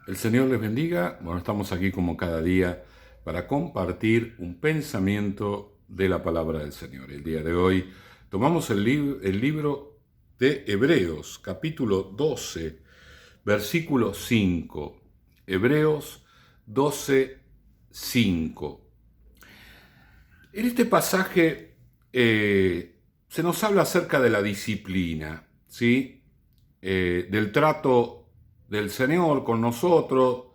El Señor les bendiga. Bueno, estamos aquí como cada día para compartir un pensamiento de la palabra del Señor. El día de hoy tomamos el libro de Hebreos, capítulo 12, versículo 5. Hebreos 12, 5. En este pasaje se nos habla acerca de la disciplina, ¿sí? Del trato del Señor con nosotros,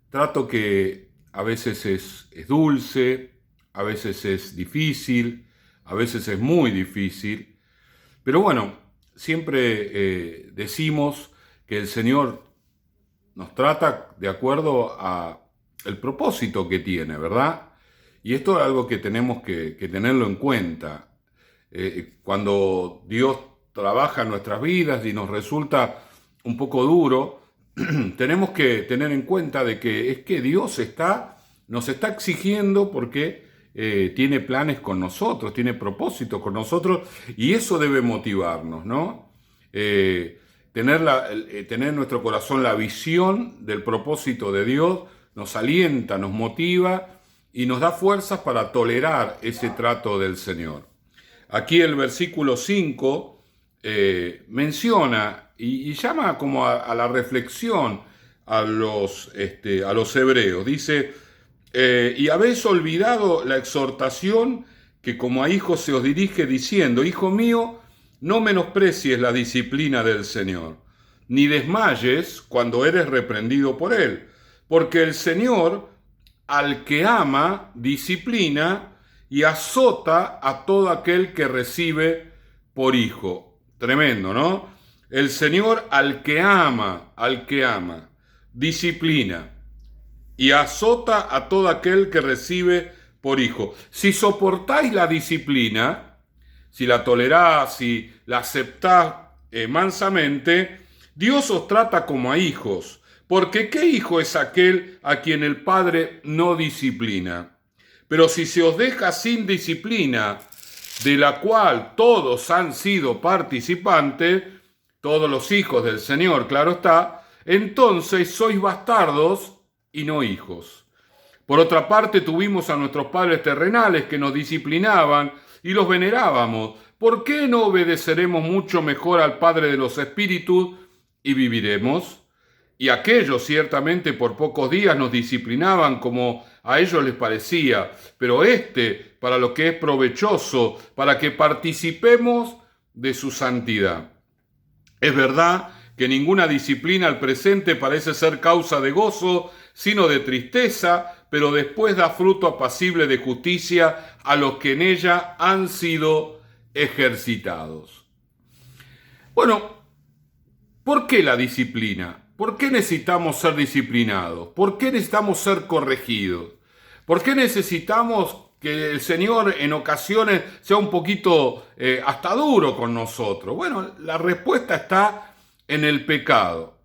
trato que a veces es dulce, a veces es difícil, a veces es muy difícil, pero bueno, siempre decimos que el Señor nos trata de acuerdo a el propósito que tiene, ¿verdad? Y esto es algo que tenemos que tenerlo en cuenta. Cuando Dios trabaja en nuestras vidas y nos resulta un poco duro, tenemos que tener en cuenta de que es que Dios nos está exigiendo porque tiene planes con nosotros, tiene propósitos con nosotros, y eso debe motivarnos, ¿no? Tener en nuestro corazón la visión del propósito de Dios nos alienta, nos motiva y nos da fuerzas para tolerar ese trato del Señor. Aquí el versículo 5 menciona y llama como a la reflexión a los hebreos. Dice, y habéis olvidado la exhortación que como a hijos se os dirige diciendo, hijo mío, no menosprecies la disciplina del Señor, ni desmayes cuando eres reprendido por Él, porque el Señor al que ama disciplina y azota a todo aquel que recibe por hijo. Tremendo, ¿no? El Señor al que ama, disciplina y azota a todo aquel que recibe por hijo. Si soportáis la disciplina, si la tolerás, si la aceptás mansamente, Dios os trata como a hijos. Porque ¿qué hijo es aquel a quien el Padre no disciplina? Pero si se os deja sin disciplina, de la cual todos han sido participantes, todos los hijos del Señor, claro está, entonces sois bastardos y no hijos. Por otra parte, tuvimos a nuestros padres terrenales que nos disciplinaban y los venerábamos. ¿Por qué no obedeceremos mucho mejor al Padre de los Espíritus y viviremos? Y aquellos ciertamente por pocos días nos disciplinaban como a ellos les parecía, pero para lo que es provechoso, para que participemos de su santidad. Es verdad que ninguna disciplina al presente parece ser causa de gozo, sino de tristeza, pero después da fruto apacible de justicia a los que en ella han sido ejercitados. Bueno, ¿por qué la disciplina? ¿Por qué necesitamos ser disciplinados? ¿Por qué necesitamos ser corregidos? ¿Por qué necesitamos que el Señor en ocasiones sea un poquito hasta duro con nosotros? Bueno, la respuesta está en el pecado.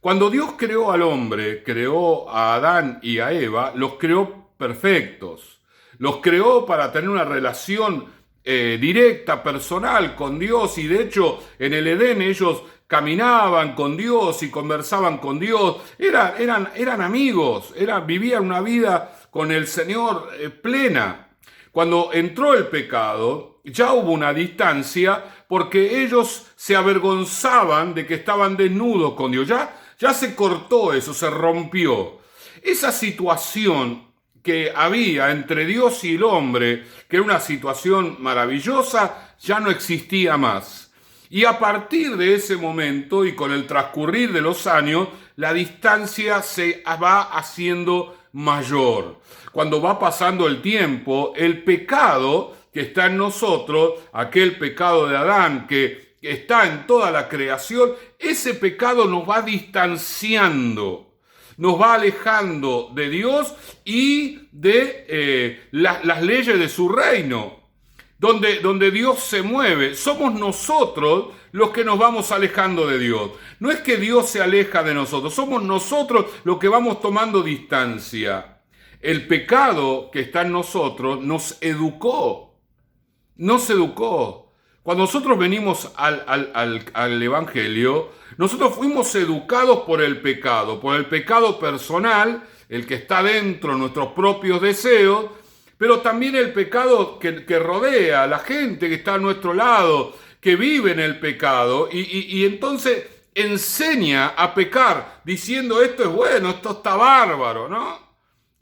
Cuando Dios creó al hombre, creó a Adán y a Eva, los creó perfectos. Los creó para tener una relación directa, personal con Dios, y de hecho en el Edén ellos caminaban con Dios y conversaban con Dios, eran amigos, vivían una vida con el Señor plena. Cuando entró el pecado, ya hubo una distancia porque ellos se avergonzaban de que estaban desnudos con Dios. Ya se cortó eso, se rompió. Esa situación que había entre Dios y el hombre, que era una situación maravillosa, ya no existía más. Y a partir de ese momento y con el transcurrir de los años, la distancia se va haciendo mayor. Cuando va pasando el tiempo, el pecado que está en nosotros, aquel pecado de Adán que está en toda la creación, ese pecado nos va distanciando, nos va alejando de Dios y de las leyes de su reino. Donde Dios se mueve, somos nosotros los que nos vamos alejando de Dios. No es que Dios se aleja de nosotros, somos nosotros los que vamos tomando distancia. El pecado que está en nosotros nos educó. Cuando nosotros venimos al Evangelio, nosotros fuimos educados por el pecado personal, el que está dentro de nuestros propios deseos, pero también el pecado que rodea a la gente que está a nuestro lado, que vive en el pecado, y entonces enseña a pecar diciendo esto es bueno, esto está bárbaro, ¿no?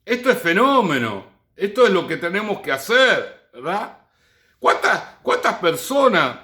Esto es fenómeno, esto es lo que tenemos que hacer, ¿verdad? ¿Cuántas personas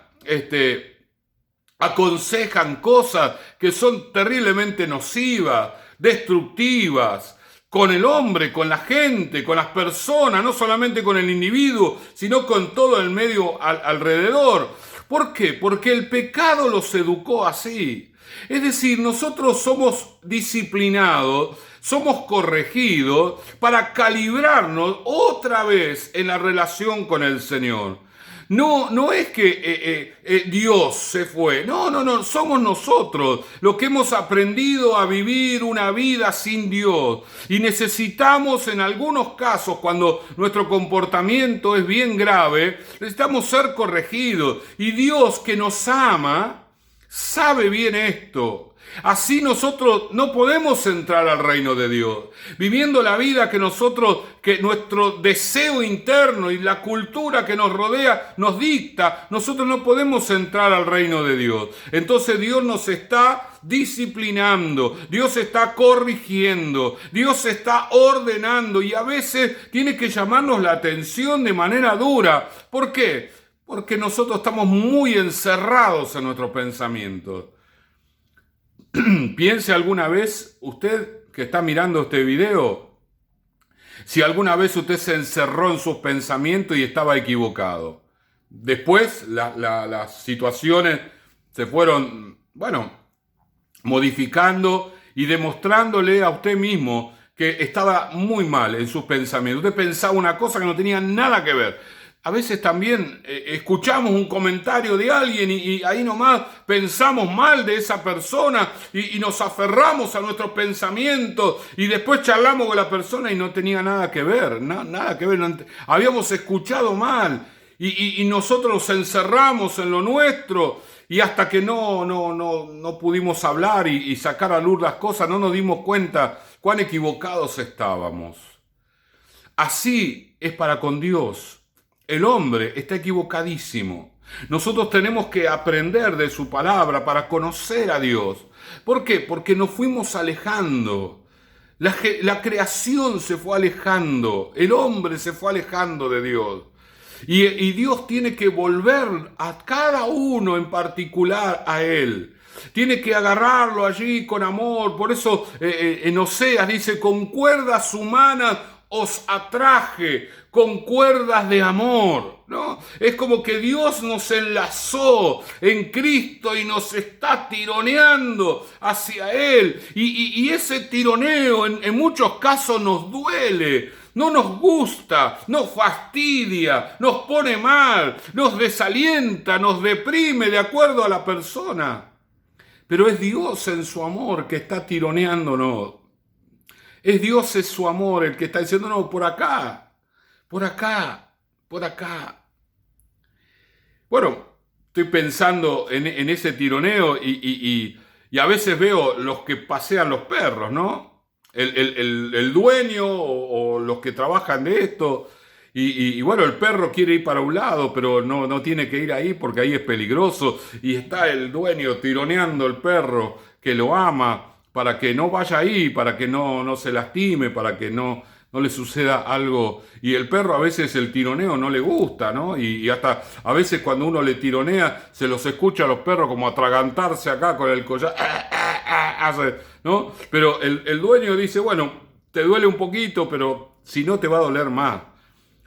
aconsejan cosas que son terriblemente nocivas, destructivas, con el hombre, con la gente, con las personas, no solamente con el individuo, sino con todo el medio alrededor? ¿Por qué? Porque el pecado los educó así. Es decir, nosotros somos disciplinados, somos corregidos para calibrarnos otra vez en la relación con el Señor. No es que Dios se fue. No, somos nosotros los que hemos aprendido a vivir una vida sin Dios. Y necesitamos en algunos casos, cuando nuestro comportamiento es bien grave, necesitamos ser corregidos. Y Dios, que nos ama, sabe bien esto. Así nosotros no podemos entrar al reino de Dios, viviendo la vida que nuestro deseo interno y la cultura que nos rodea nos dicta. Nosotros no podemos entrar al reino de Dios. Entonces Dios nos está disciplinando, Dios está corrigiendo, Dios está ordenando, y a veces tiene que llamarnos la atención de manera dura. ¿Por qué? Porque nosotros estamos muy encerrados en nuestros pensamientos. Piense alguna vez, usted que está mirando este video, si alguna vez usted se encerró en sus pensamientos y estaba equivocado. Después las situaciones se fueron, modificando y demostrándole a usted mismo que estaba muy mal en sus pensamientos. Usted pensaba una cosa que no tenía nada que ver. A veces también escuchamos un comentario de alguien y ahí nomás pensamos mal de esa persona y nos aferramos a nuestros pensamientos, y después charlamos con la persona y no tenía nada que ver, nada que ver. Habíamos escuchado mal y nosotros nos encerramos en lo nuestro, y hasta que no pudimos hablar y sacar a luz las cosas, no nos dimos cuenta cuán equivocados estábamos. Así es para con Dios. El hombre está equivocadísimo. Nosotros tenemos que aprender de su palabra para conocer a Dios. ¿Por qué? Porque nos fuimos alejando. La creación se fue alejando. El hombre se fue alejando de Dios. Y Dios tiene que volver a cada uno en particular a Él. Tiene que agarrarlo allí con amor. Por eso en Oseas dice: con cuerdas humanas os atraje, con cuerdas de amor, ¿no? Es como que Dios nos enlazó en Cristo y nos está tironeando hacia Él. Y ese tironeo en muchos casos nos duele, no nos gusta, nos fastidia, nos pone mal, nos desalienta, nos deprime de acuerdo a la persona. Pero es Dios en su amor que está tironeándonos. Es Dios, es su amor el que está diciendo: no, por acá, por acá, por acá. Bueno, estoy pensando en ese tironeo y a veces veo los que pasean los perros, ¿no? El dueño o los que trabajan de esto. Y bueno, el perro quiere ir para un lado, pero no tiene que ir ahí porque ahí es peligroso. Y está el dueño tironeando al perro que lo ama, para que no vaya ahí, para que no se lastime, para que no le suceda algo. Y el perro, a veces el tironeo no le gusta, ¿no? Y hasta a veces cuando uno le tironea, se los escucha a los perros como atragantarse acá con el collar, ¿no? Pero el dueño dice: bueno, te duele un poquito, pero si no te va a doler más,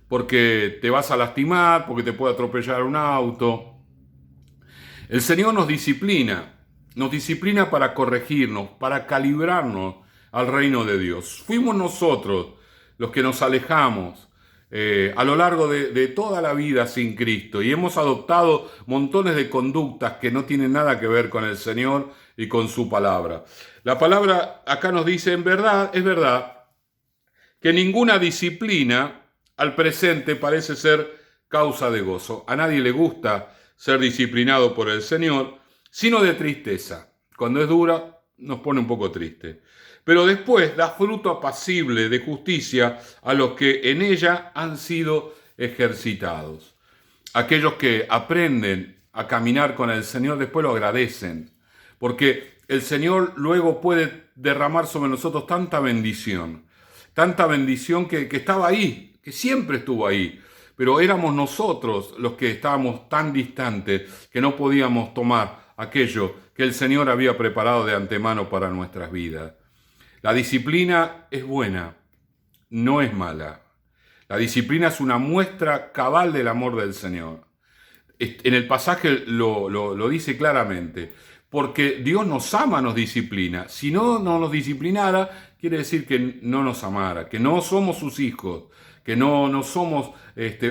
porque te vas a lastimar, porque te puede atropellar un auto. El Señor nos disciplina para corregirnos, para calibrarnos al reino de Dios. Fuimos nosotros los que nos alejamos a lo largo de toda la vida sin Cristo, y hemos adoptado montones de conductas que no tienen nada que ver con el Señor y con su palabra. La palabra acá nos dice: es verdad, que ninguna disciplina al presente parece ser causa de gozo. A nadie le gusta ser disciplinado por el Señor, sino de tristeza. Cuando es dura, nos pone un poco triste. Pero después da fruto apacible de justicia a los que en ella han sido ejercitados. Aquellos que aprenden a caminar con el Señor después lo agradecen, porque el Señor luego puede derramar sobre nosotros tanta bendición que estaba ahí, que siempre estuvo ahí, pero éramos nosotros los que estábamos tan distantes que no podíamos tomar aquello que el Señor había preparado de antemano para nuestras vidas. La disciplina es buena, no es mala. La disciplina es una muestra cabal del amor del Señor. En el pasaje lo dice claramente, porque Dios nos ama, nos disciplina. Si no nos disciplinara, quiere decir que no nos amara, que no somos sus hijos, que no somos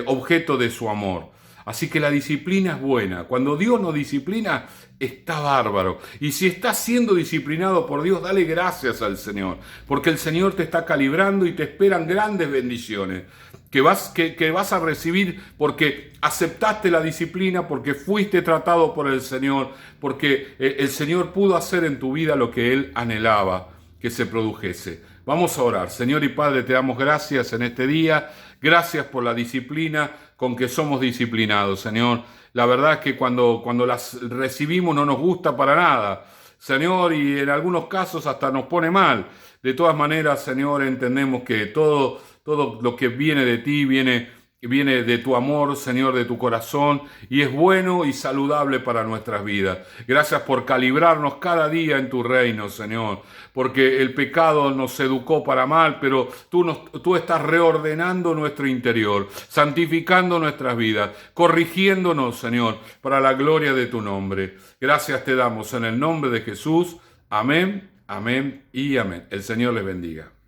objeto de su amor. Así que la disciplina es buena. Cuando Dios nos disciplina, está bárbaro. Y si estás siendo disciplinado por Dios, dale gracias al Señor, porque el Señor te está calibrando y te esperan grandes bendiciones que vas a recibir porque aceptaste la disciplina, porque fuiste tratado por el Señor, porque el Señor pudo hacer en tu vida lo que Él anhelaba que se produjese. Vamos a orar. Señor y Padre, te damos gracias en este día. Gracias por la disciplina con que somos disciplinados, Señor. La verdad es que cuando las recibimos no nos gusta para nada, Señor, y en algunos casos hasta nos pone mal. De todas maneras, Señor, entendemos que todo lo que viene de ti viene de tu amor, Señor, de tu corazón, y es bueno y saludable para nuestras vidas. Gracias por calibrarnos cada día en tu reino, Señor, porque el pecado nos educó para mal, pero tú estás reordenando nuestro interior, santificando nuestras vidas, corrigiéndonos, Señor, para la gloria de tu nombre. Gracias te damos en el nombre de Jesús. Amén, amén y amén. El Señor les bendiga.